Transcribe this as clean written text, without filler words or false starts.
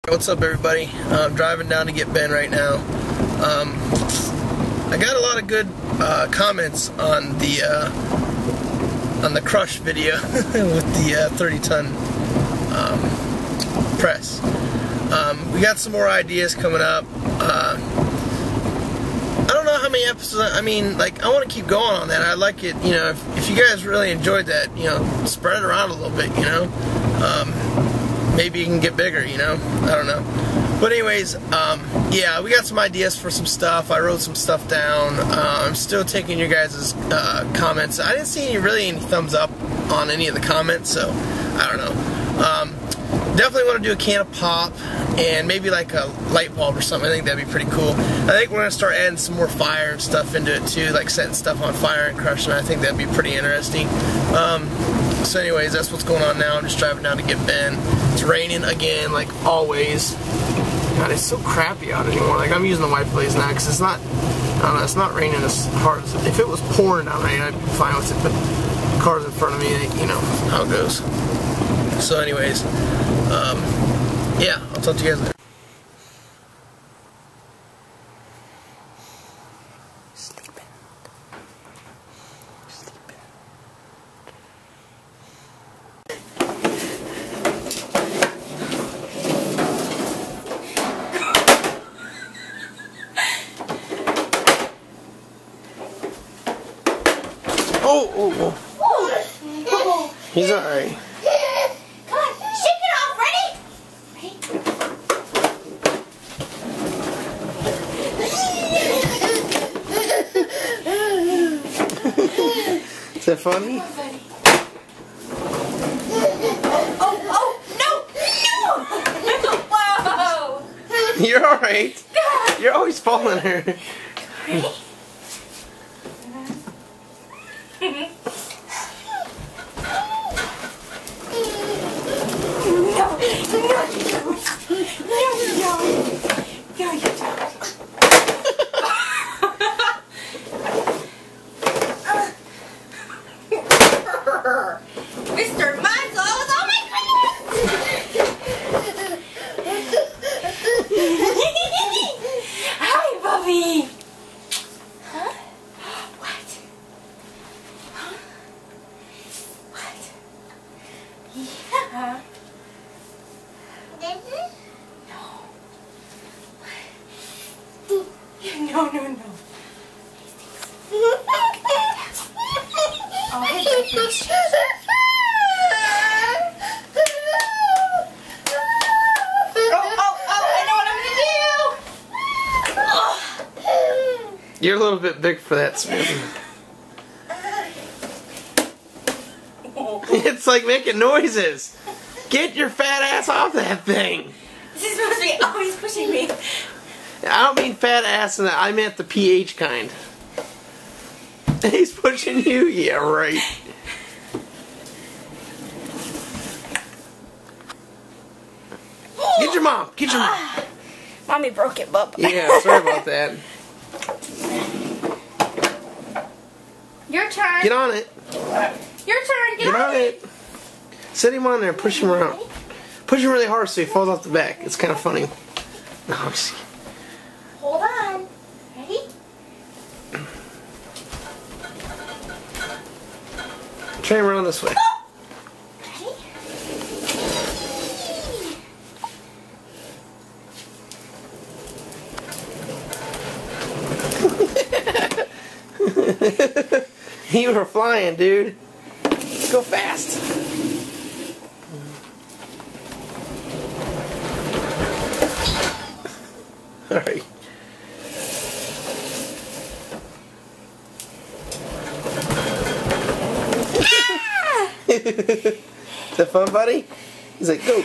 What's up, everybody? I'm driving down to get Ben right now. I got a lot of good comments on the crush video with the 30-ton press. We got some more ideas coming up. I don't know how many episodes. I mean, like, I want to keep going on that. I like it. You know, if you guys really enjoyed that, you know, spread it around a little bit. You know. Maybe you can get bigger, you know? I don't know. But anyways, yeah, we got some ideas for some stuff. I wrote some stuff down. I'm still taking your guys' comments. I didn't see any thumbs up on any of the comments, so I don't know. Definitely want to do a can of pop and maybe like a light bulb or something. I think that'd be pretty cool. I think we're going to start adding some more fire and stuff into it too, like setting stuff on fire and crushing it. I think that'd be pretty interesting. So anyways, that's what's going on now. I'm just driving down to get Ben. It's raining again, like always. God, it's so crappy out anymore. Like, I'm using the white blaze now because it's not, I don't know, it's not raining as hard as, if it was pouring down rain, I'd be fine with it, but cars in front of me, you know how it goes. So anyways, yeah, I'll talk to you guys later. Oh. He's alright. Come on, shake it off. Ready? Is that funny? Oh, no! Whoa! You're alright. You're always falling her. Ready? Mr. Muzzles, oh my goodness! Hi, Bubby! Huh? What? Huh? What? Yeah. No. No. Oh, his goodness. You're a little bit big for that, Smith. It's like making noises. Get your fat ass off that thing. This is supposed to be. Oh, he's pushing me. I don't mean fat ass in that. I meant the PH kind. He's pushing you? Yeah, right. Get your mom. Get your mom. Mommy broke it, bub. Yeah, sorry about that. Your turn. Get on it. Your turn. Get on it. Sit him on there. Push him around. Push him really hard so he falls off the back. It's kind of funny. No, I'm just kidding. Hold on. Ready? Try him around this way. Ready? You were flying, dude. Go fast. Alright. Is that fun, buddy? He's like, go.